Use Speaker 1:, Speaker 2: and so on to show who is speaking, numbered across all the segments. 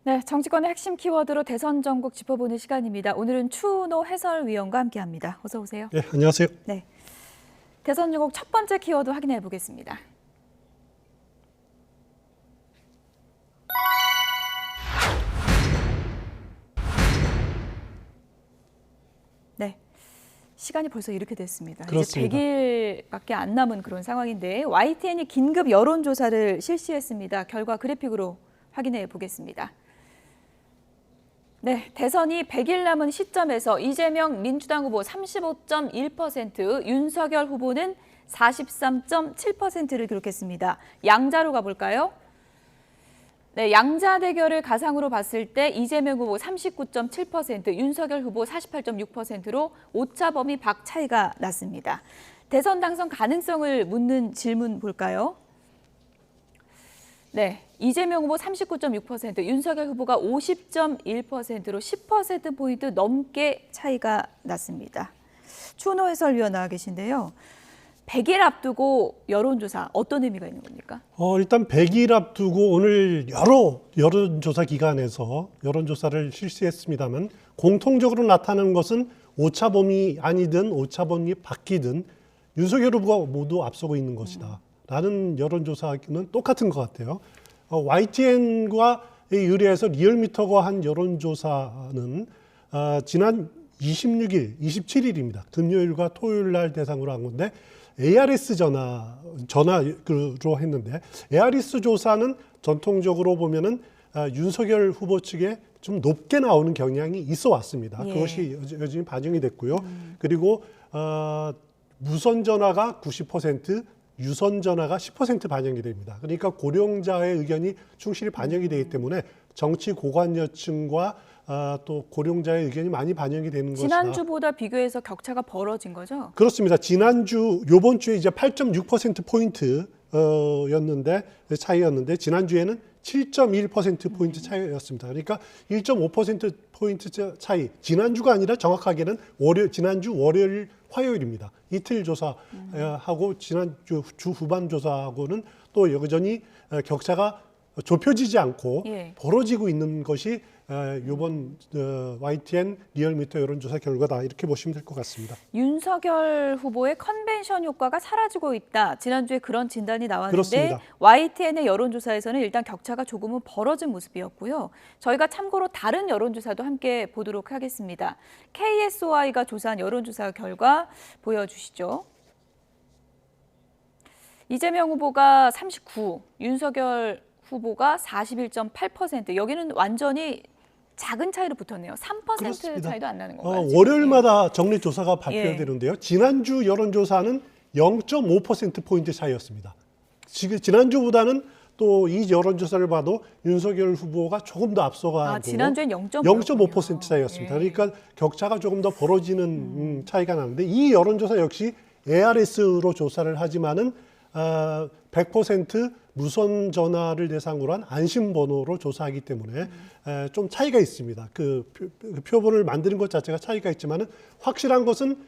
Speaker 1: 네, 정치권의 핵심 키워드로 대선 전국 짚어보는 시간입니다. 오늘은 추은호 해설위원과 함께합니다. 어서 오세요.
Speaker 2: 네, 안녕하세요.
Speaker 1: 네, 대선 전국 첫 번째 키워드 확인해 보겠습니다. 네, 시간이 벌써 이렇게 됐습니다.
Speaker 2: 그렇습니다.
Speaker 1: 이제 100일밖에 안 남은 그런 상황인데 YTN이 긴급 여론조사를 실시했습니다. 결과 그래픽으로 확인해 보겠습니다. 네, 대선이 100일 남은 시점에서 이재명 민주당 후보 35.1%, 윤석열 후보는 43.7%를 기록했습니다. 양자로 가볼까요? 네, 양자 대결을 가상으로 봤을 때 이재명 후보 39.7%, 윤석열 후보 48.6%로 오차 범위 박 차이가 났습니다. 대선 당선 가능성을 묻는 질문 볼까요? 네, 이재명 후보 39.6%, 윤석열 후보가 50.1%로 10%포인트 넘게 차이가 났습니다. 추은호 해설위원 나와 계신데요. 100일 앞두고 여론조사 어떤 의미가 있는 겁니까?
Speaker 2: 일단 100일 앞두고 오늘 여러 여론조사 기관에서 여론조사를 실시했습니다만 공통적으로 나타나는 것은 오차범위 아니든 오차범위 밖이든 윤석열 후보가 모두 앞서고 있는 것이다. 라는 여론조사는 똑같은 것 같아요. YTN과 의뢰해서 리얼미터가 한 여론조사는 지난 26일, 27일입니다. 금요일과 토요일 날 대상으로 한 건데 ARS 전화로 했는데 ARS 조사는 전통적으로 보면은 윤석열 후보 측에 좀 높게 나오는 경향이 있어 왔습니다.
Speaker 1: 예.
Speaker 2: 그것이 여전히 반영이 됐고요. 그리고 무선 전화가 90%, 유선 전화가 10% 반영이 됩니다. 그러니까 고령자의 의견이 충실히 반영이 되기 때문에 정치 고관여층과 또 고령자의 의견이 많이 반영이 되는 것이다.
Speaker 1: 지난주보다 비교해서 격차가 벌어진 거죠?
Speaker 2: 그렇습니다. 요번 주에 이제 8.6%포인트 였는데 차이였는데 지난주에는 7.1%포인트 차이였습니다. 그러니까 1.5%포인트 차이. 지난주가 아니라 정확하게는 지난주 월요일, 화요일입니다. 이틀 조사하고 지난주 주 후반 조사하고는 또 여전히 격차가 좁혀지지 않고 벌어지고 있는 것이 이번 YTN 리얼미터 여론조사 결과다 이렇게 보시면 될 것 같습니다.
Speaker 1: 윤석열 후보의 컨벤션 효과가 사라지고 있다. 지난주에 그런 진단이 나왔는데
Speaker 2: 그렇습니다.
Speaker 1: YTN의 여론조사에서는 일단 격차가 조금은 벌어진 모습이었고요. 저희가 참고로 다른 여론조사도 함께 보도록 하겠습니다. KSOI가 조사한 여론조사 결과 보여주시죠. 이재명 후보가 39, 윤석열 후보가 41.8%. 여기는 완전히 작은 차이로 붙었네요. 3%
Speaker 2: 그렇습니다.
Speaker 1: 차이도 안 나는 건가요?
Speaker 2: 월요일마다 정리조사가 발표되는데요. 지난주 여론조사는 0.5%포인트 차이였습니다. 지난주보다는 또 이 여론조사를 봐도 윤석열 후보가 조금 더 앞서가고
Speaker 1: 지난주엔
Speaker 2: 0.5% 차이였습니다. 그러니까 격차가 조금 더 벌어지는 차이가 나는데 이 여론조사 역시 ARS로 조사를 하지만은 100% 무선 전화를 대상으로 한 안심번호로 조사하기 때문에 좀 차이가 있습니다. 그 표본을 만드는 것 자체가 차이가 있지만은 확실한 것은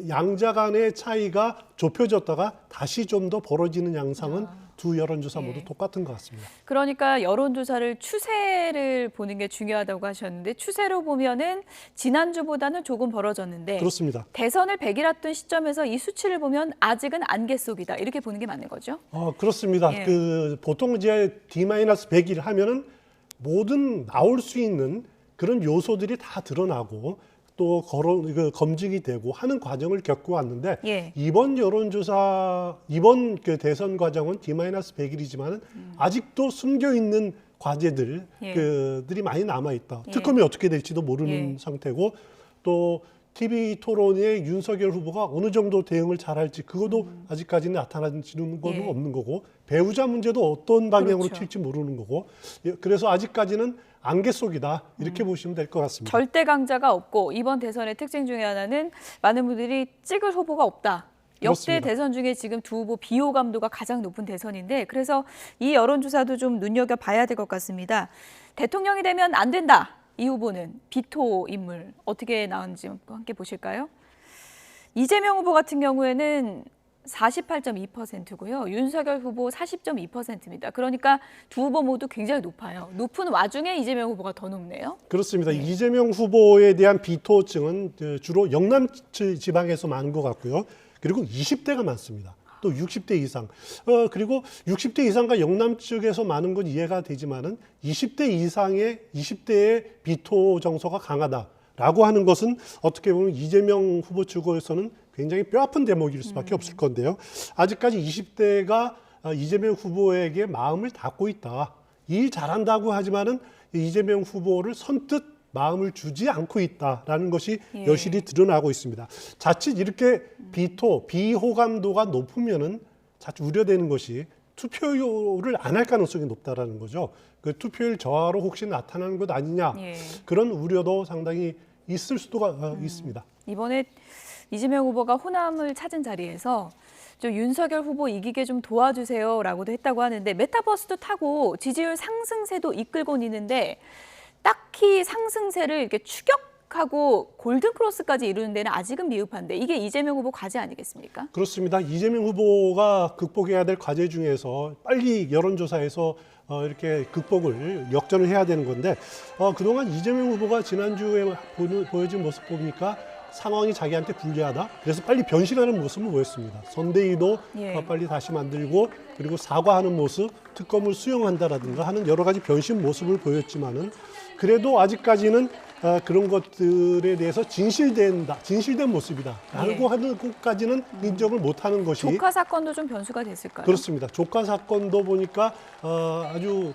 Speaker 2: 양자 간의 차이가 좁혀졌다가 다시 좀 더 벌어지는 양상은 두 여론조사 모두 똑같은 것 같습니다.
Speaker 1: 그러니까 여론조사를 추세를 보는 게 중요하다고 하셨는데 추세로 보면은 지난주보다는 조금 벌어졌는데
Speaker 2: 그렇습니다.
Speaker 1: 대선을 100일 앞둔 시점에서 이 수치를 보면 아직은 안개 속이다 이렇게 보는 게 맞는 거죠?
Speaker 2: 그렇습니다. 보통 이제 D-100일 하면은 모든 나올 수 있는 그런 요소들이 다 드러나고 또 검증이 되고 하는 과정을 겪고 왔는데 이번 여론조사, 이번 대선 과정은 D-100일이지만 아직도 숨겨 있는 과제들이 많이 남아 있다. 특검이 어떻게 될지도 모르는 상태고 또 TV 토론에 윤석열 후보가 어느 정도 대응을 잘할지 그것도 아직까지는 나타나지는 건 없는 거고 배우자 문제도 어떤 방향으로 튈지 모르는 거고 그래서 아직까지는 안개 속이다 이렇게 보시면 될 것 같습니다.
Speaker 1: 절대 강자가 없고 이번 대선의 특징 중에 하나는 많은 분들이 찍을 후보가 없다. 역대
Speaker 2: 그렇습니다.
Speaker 1: 대선 중에 지금 두 후보 비호감도가 가장 높은 대선인데 그래서 이 여론조사도 좀 눈여겨봐야 될 것 같습니다. 대통령이 되면 안 된다. 이 후보는 비토 인물 어떻게 나왔는지 함께 보실까요? 이재명 후보 같은 경우에는 48.2%고요. 윤석열 후보 40.2%입니다. 그러니까 두 후보 모두 굉장히 높아요. 높은 와중에 이재명 후보가 더 높네요.
Speaker 2: 그렇습니다. 이재명 후보에 대한 비토층은 주로 영남 지방에서 많은 것 같고요. 그리고 20대가 많습니다. 또 60대 이상. 그리고 60대 이상과 영남 쪽에서 많은 건 이해가 되지만은 20대 이상의 20대의 비토 정서가 강하다라고 하는 것은 어떻게 보면 이재명 후보 측에서는 굉장히 뼈아픈 대목일 수밖에 없을 건데요. 아직까지 20대가 이재명 후보에게 마음을 닫고 있다. 일 잘한다고 하지만은 이재명 후보를 선뜻 마음을 주지 않고 있다라는 것이 여실히 드러나고 있습니다. 자칫 이렇게 비호감도가 높으면은 자칫 우려되는 것이 투표율을 안 할 가능성이 높다라는 거죠. 그 투표율 저하로 혹시 나타나는 것 아니냐 그런 우려도 상당히 있을 수도 있습니다.
Speaker 1: 이번에 이재명 후보가 호남을 찾은 자리에서 좀 윤석열 후보 이기게 좀 도와주세요라고도 했다고 하는데 메타버스도 타고 지지율 상승세도 이끌고 있는데 딱히 상승세를 이렇게 추격하고 골든크로스까지 이루는 데는 아직은 미흡한데 이게 이재명 후보 과제 아니겠습니까?
Speaker 2: 그렇습니다. 이재명 후보가 극복해야 될 과제 중에서 빨리 여론조사에서 이렇게 극복을 역전을 해야 되는 건데 그동안 이재명 후보가 지난주에 보여준 모습 보니까 상황이 자기한테 불리하다. 그래서 빨리 변신하는 모습을 보였습니다. 선대위도 빨리 다시 만들고 그리고 사과하는 모습, 특검을 수용한다라든가 하는 여러 가지 변신 모습을 보였지만은 그래도 아직까지는 그런 것들에 대해서 진실된 모습이다라고 하는 것까지는 인정을 못하는 것이
Speaker 1: 조카 사건도 좀 변수가 됐을까요?
Speaker 2: 그렇습니다. 조카 사건도 보니까 아주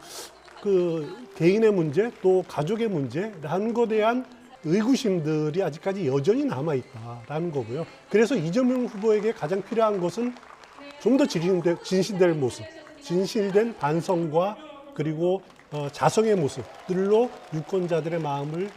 Speaker 2: 그 개인의 문제 또 가족의 문제라는 것에 대한 의구심들이 아직까지 여전히 남아있다라는 거고요. 그래서 이재명 후보에게 가장 필요한 것은 좀 더 진실된 모습, 진실된 반성과 그리고 자성의 모습들로 유권자들의 마음을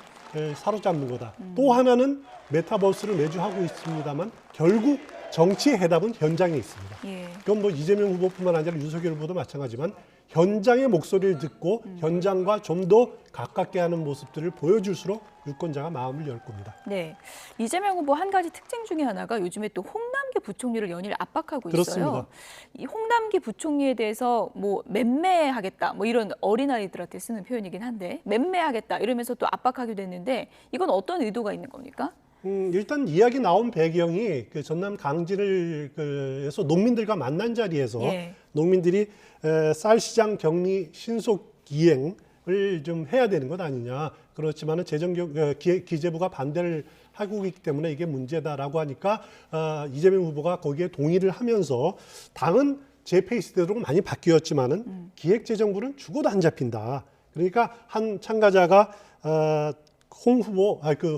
Speaker 2: 사로잡는 거다. 또 하나는 메타버스를 매주 하고 있습니다만 결국 정치의 해답은 현장에 있습니다. 그건 뭐 이재명 후보뿐만 아니라 윤석열 후보도 마찬가지지만 현장의 목소리를 듣고 현장과 좀 더 가깝게 하는 모습들을 보여줄수록 유권자가 마음을 열 겁니다.
Speaker 1: 네, 이재명 후보 한 가지 특징 중에 하나가 요즘에 또 홍남기 부총리를 연일 압박하고 있어요.
Speaker 2: 그렇습니다.
Speaker 1: 이 홍남기 부총리에 대해서 뭐 맴매하겠다, 뭐 이런 어린아이들한테 쓰는 표현이긴 한데 맴매하겠다 이러면서 또 압박하기도 했는데 이건 어떤 의도가 있는 겁니까?
Speaker 2: 일단 이야기 나온 배경이 그 전남 강진을에서 농민들과 만난 자리에서 농민들이 쌀 시장 격리 신속 이행을 좀 해야 되는 것 아니냐. 그렇지만은 기재부가 반대를 하고 있기 때문에 이게 문제다라고 하니까 이재명 후보가 거기에 동의를 하면서 당은 제 페이스대로 많이 바뀌었지만은 기획재정부는 죽어도 안 잡힌다. 그러니까 한 참가자가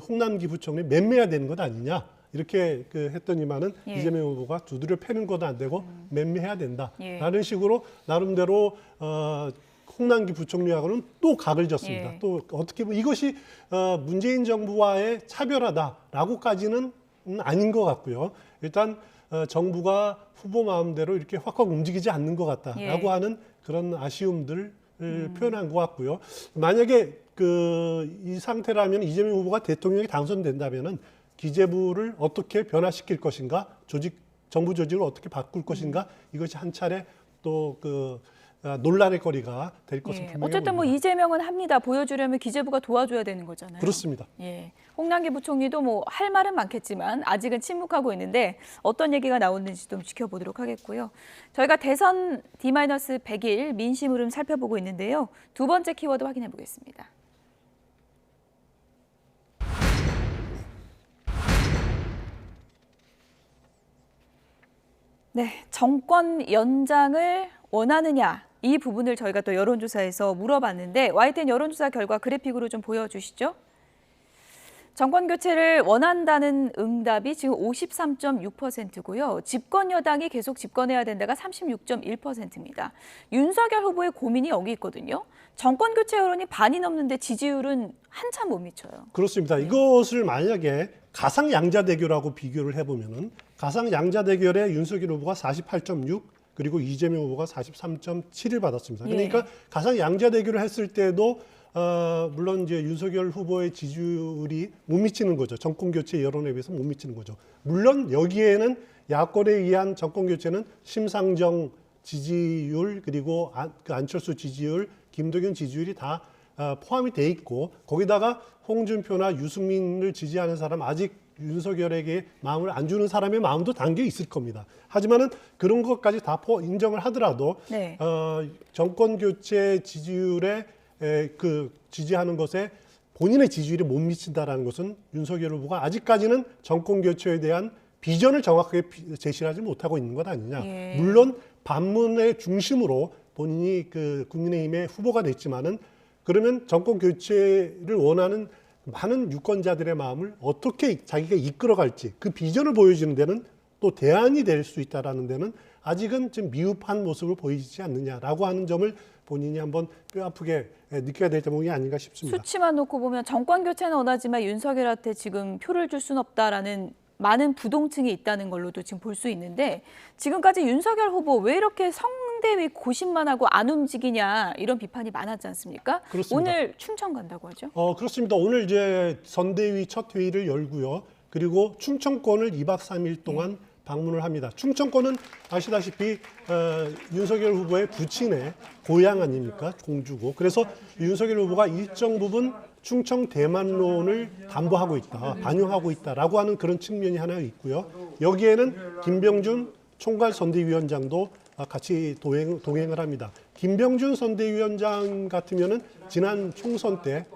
Speaker 2: 홍남기 부총리 맴매야 되는 것 아니냐 이렇게 했더니만은 이재명 후보가 두드려 패는 것도 안 되고 맴매해야 된다라는 식으로 나름대로 홍남기 부총리하고는 또 각을 졌습니다. 또 어떻게 보면 이것이 문재인 정부와의 차별하다라고까지는 아닌 것 같고요. 일단 정부가 후보 마음대로 이렇게 확확 움직이지 않는 것 같다라고 하는 그런 아쉬움들을 표현한 것 같고요. 만약에 이 상태라면 이재명 후보가 대통령이 당선된다면은 기재부를 어떻게 변화시킬 것인가, 정부 조직을 어떻게 바꿀 것인가 이것이 한 차례 또 논란의 거리가 될 것은 분명히
Speaker 1: 어쨌든 뭐 이재명은 합니다. 보여주려면 기재부가 도와줘야 되는 거잖아요.
Speaker 2: 그렇습니다.
Speaker 1: 홍남기 부총리도 뭐 할 말은 많겠지만 아직은 침묵하고 있는데 어떤 얘기가 나오는지 좀 지켜보도록 하겠고요. 저희가 대선 D-100일 민심 흐름 살펴보고 있는데요. 두 번째 키워드 확인해 보겠습니다. 네, 정권 연장을 원하느냐 이 부분을 저희가 또 여론조사에서 물어봤는데 YTN 여론조사 결과 그래픽으로 좀 보여주시죠. 정권 교체를 원한다는 응답이 지금 53.6%고요. 집권 여당이 계속 집권해야 된다가 36.1%입니다. 윤석열 후보의 고민이 여기 있거든요. 정권 교체 여론이 반이 넘는데 지지율은 한참 못 미쳐요.
Speaker 2: 그렇습니다. 이것을 만약에 가상 양자 대결하고 비교를 해보면은 가상 양자 대결에 윤석열 후보가 48.6 그리고 이재명 후보가 43.7을 받았습니다. 그러니까 가상 양자 대결을 했을 때도 물론 이제 윤석열 후보의 지지율이 못 미치는 거죠. 정권 교체 여론에 비해서 못 미치는 거죠. 물론 여기에는 야권에 의한 정권 교체는 심상정 지지율 그리고 안철수 지지율, 김동연 지지율이 다 포함이 돼 있고 거기다가 홍준표나 유승민을 지지하는 사람 아직 윤석열에게 마음을 안 주는 사람의 마음도 담겨 있을 겁니다. 하지만은 그런 것까지 다 인정을 하더라도
Speaker 1: 네.
Speaker 2: 정권 교체 지지율에 그 지지하는 것에 본인의 지지율이 못 미친다라는 것은 윤석열 후보가 아직까지는 정권 교체에 대한 비전을 정확하게 제시하지 못하고 있는 것 아니냐.
Speaker 1: 예.
Speaker 2: 물론 반문의 중심으로 본인이 그 국민의힘의 후보가 됐지만은 그러면 정권 교체를 원하는 많은 유권자들의 마음을 어떻게 자기가 이끌어갈지 그 비전을 보여주는 데는 또 대안이 될 수 있다라는 데는 아직은 좀 미흡한 모습을 보이지 않느냐라고 하는 점을 본인이 한번 뼈아프게 느껴야 될 대목이 아닌가 싶습니다.
Speaker 1: 수치만 놓고 보면 정권 교체는 원하지만 윤석열한테 지금 표를 줄 수는 없다라는 많은 부동층이 있다는 걸로도 지금 볼 수 있는데 지금까지 윤석열 후보 왜 이렇게 선대위 고심만 하고 안 움직이냐 이런 비판이 많았지 않습니까?
Speaker 2: 그렇습니다.
Speaker 1: 오늘 충청 간다고 하죠?
Speaker 2: 그렇습니다. 오늘 이제 선대위 첫 회의를 열고요. 그리고 충청권을 2박 3일 동안 방문을 합니다. 충청권은 아시다시피 윤석열 후보의 부친의 고향 아닙니까? 공주고. 그래서 윤석열 후보가 일정 부분 충청 대만론을 담보하고 있다, 반영하고 있다라고 하는 그런 측면이 하나 있고요. 여기에는 김병준 총괄 선대위원장도 같이 동행을 합니다. 김병준 선대위원장 같으면은 지난 총선 때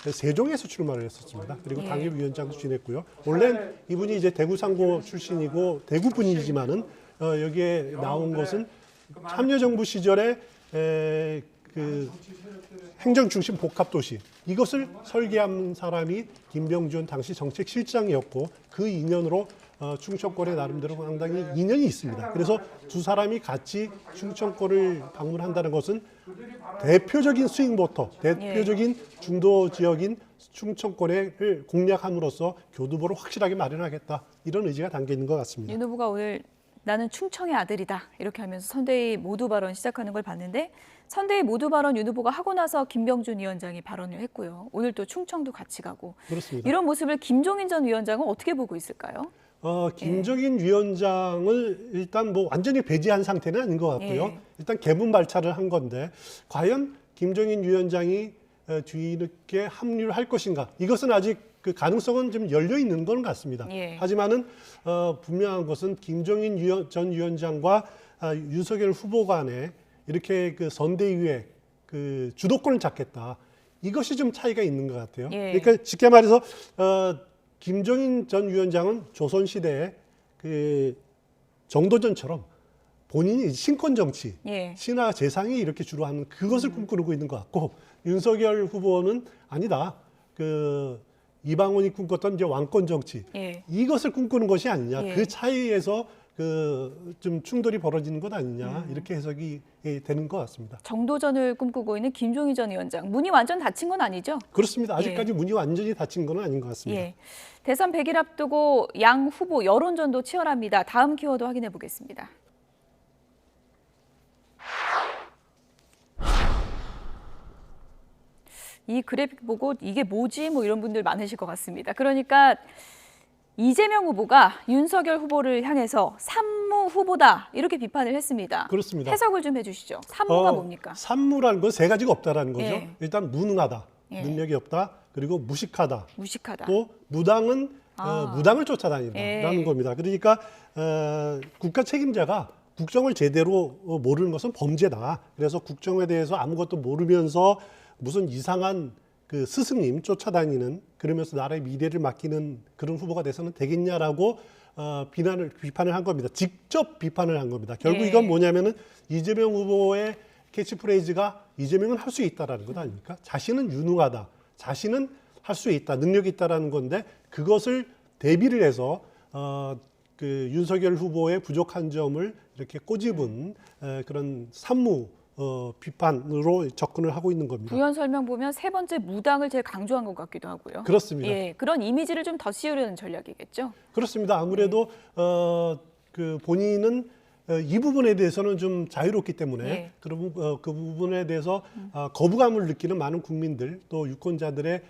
Speaker 2: 세종에서 출마를 했었습니다. 그리고 당협위원장도 지냈고요. 원래 이분이 이제 대구 상고 출신이고 대구 분이지만은 여기에 나온 것은 참여정부 시절에 그 행정중심 복합도시 이것을 설계한 사람이 김병준 당시 정책실장이었고 그 인연으로 충청권에 나름대로 상당히 인연이 있습니다. 그래서 두 사람이 같이 충청권을 방문한다는 것은 대표적인 스윙보터, 대표적인 중도 지역인 충청권을 공략함으로써 교두보를 확실하게 마련하겠다. 이런 의지가 담겨 있는 것 같습니다.
Speaker 1: 윤 후보가 오늘 나는 충청의 아들이다 이렇게 하면서 선대위 모두 발언 시작하는 걸 봤는데 선대위 모두 발언 윤 후보가 하고 나서 김병준 위원장이 발언을 했고요. 오늘 또 충청도 같이 가고
Speaker 2: 그렇습니다.
Speaker 1: 이런 모습을 김종인 전 위원장은 어떻게 보고 있을까요?
Speaker 2: 김정인 위원장을 일단 뭐 완전히 배제한 상태는 아닌 것 같고요. 일단 개분 발차를 한 건데 과연 김정인 위원장이 뒤늦게 합류를 할 것인가? 이것은 아직 그 가능성은 좀 열려 있는 건 같습니다. 하지만은 분명한 것은 김정인 전 위원장과 윤석열 후보 간에 이렇게 그 선대위에 그 주도권을 잡겠다. 이것이 좀 차이가 있는 것 같아요. 그러니까 쉽게 말해서 김정인 전 위원장은 조선시대에 그 정도전처럼 본인이 신권 정치, 신하 재상이 이렇게 주로 하는 그것을 꿈꾸고 있는 것 같고 윤석열 후보는 아니다. 그 이방원이 꿈꿨던 이제 왕권 정치 이것을 꿈꾸는 것이 아니냐. 그 차이에서 그 좀 충돌이 벌어지는 것 아니냐 이렇게 해석이 되는 것 같습니다.
Speaker 1: 정도전을 꿈꾸고 있는 김종인 전 위원장 문이 완전 닫힌 건 아니죠?
Speaker 2: 그렇습니다. 아직까지 문이 완전히 닫힌 건 아닌 것 같습니다.
Speaker 1: 대선 100일 앞두고 양 후보 여론전도 치열합니다. 다음 키워드 확인해 보겠습니다. 이 그래픽 보고 이게 뭐지? 뭐 이런 분들 많으실 것 같습니다. 그러니까 이재명 후보가 윤석열 후보를 향해서 산무 후보다 이렇게 비판을 했습니다.
Speaker 2: 그렇습니다.
Speaker 1: 해석을 좀 해주시죠. 산무가 뭡니까?
Speaker 2: 산무라는 건 세 가지가 없다라는 거죠. 일단 무능하다, 능력이 없다, 그리고 무식하다, 또 무당은 무당을 쫓아다닌다라는 겁니다. 그러니까 국가 책임자가 국정을 제대로 모르는 것은 범죄다. 그래서 국정에 대해서 아무것도 모르면서 무슨 이상한 그 스승님 쫓아다니는 그러면서 나라의 미래를 맡기는 그런 후보가 돼서는 되겠냐라고 비판을 한 겁니다. 직접 비판을 한 겁니다. 결국 이건 뭐냐면은 이재명 후보의 캐치프레이즈가 이재명은 할 수 있다라는 것 아닙니까? 자신은 유능하다, 자신은 할 수 있다, 능력이 있다라는 건데 그것을 대비를 해서 그 윤석열 후보의 부족한 점을 이렇게 꼬집은 그런 산무 비판으로 접근을 하고 있는 겁니다.
Speaker 1: 부연 설명 보면 세 번째 무당을 제일 강조한 것 같기도 하고요.
Speaker 2: 그렇습니다.
Speaker 1: 그런 이미지를 좀 더 씌우려는 전략이겠죠.
Speaker 2: 그렇습니다. 아무래도 그 본인은 이 부분에 대해서는 좀 자유롭기 때문에 그 부분에 대해서 거부감을 느끼는 많은 국민들 또 유권자들의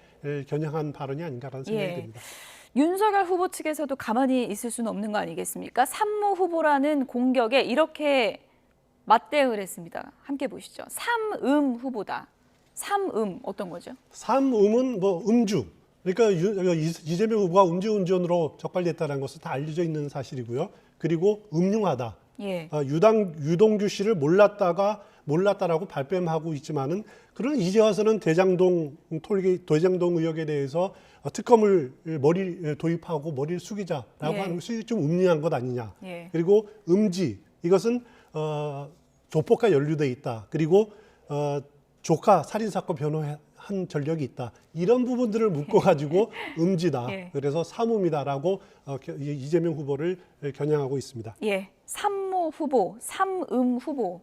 Speaker 2: 겨냥한 발언이 아닌가라는 생각이 듭니다.
Speaker 1: 윤석열 후보 측에서도 가만히 있을 수는 없는 거 아니겠습니까? 삼무 후보라는 공격에 이렇게 맞대응을 했습니다. 함께 보시죠. 삼음 후보다. 삼음 어떤 거죠?
Speaker 2: 삼음은 뭐 음주. 그러니까 이재명 후보가 음주운전으로 적발됐다는 것은 다 알려져 있는 사실이고요. 그리고 음흉하다.
Speaker 1: 예.
Speaker 2: 유동규 씨를 몰랐다라고 발뺌하고 있지만은 그런 이제 와서는 대장동 의혹에 대해서 특검을 도입하고 머리를 숙이자라고
Speaker 1: 예.
Speaker 2: 하는 것이 좀 음흉한 것 아니냐.
Speaker 1: 예.
Speaker 2: 그리고 음지 이것은 조폭과 연루돼 있다. 그리고 조카 살인 사건 변호한 전력이 있다. 이런 부분들을 묶어 가지고 음지다.
Speaker 1: 예.
Speaker 2: 그래서 삼음이다라고 이재명 후보를 겨냥하고 있습니다.
Speaker 1: 예. 삼모 후보, 삼음 후보.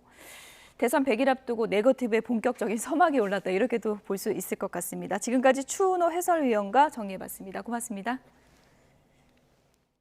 Speaker 1: 대선 100일 앞두고 네거티브의 본격적인 서막이 올랐다. 이렇게도 볼 수 있을 것 같습니다. 지금까지 추은호 해설위원과 정리해봤습니다. 고맙습니다.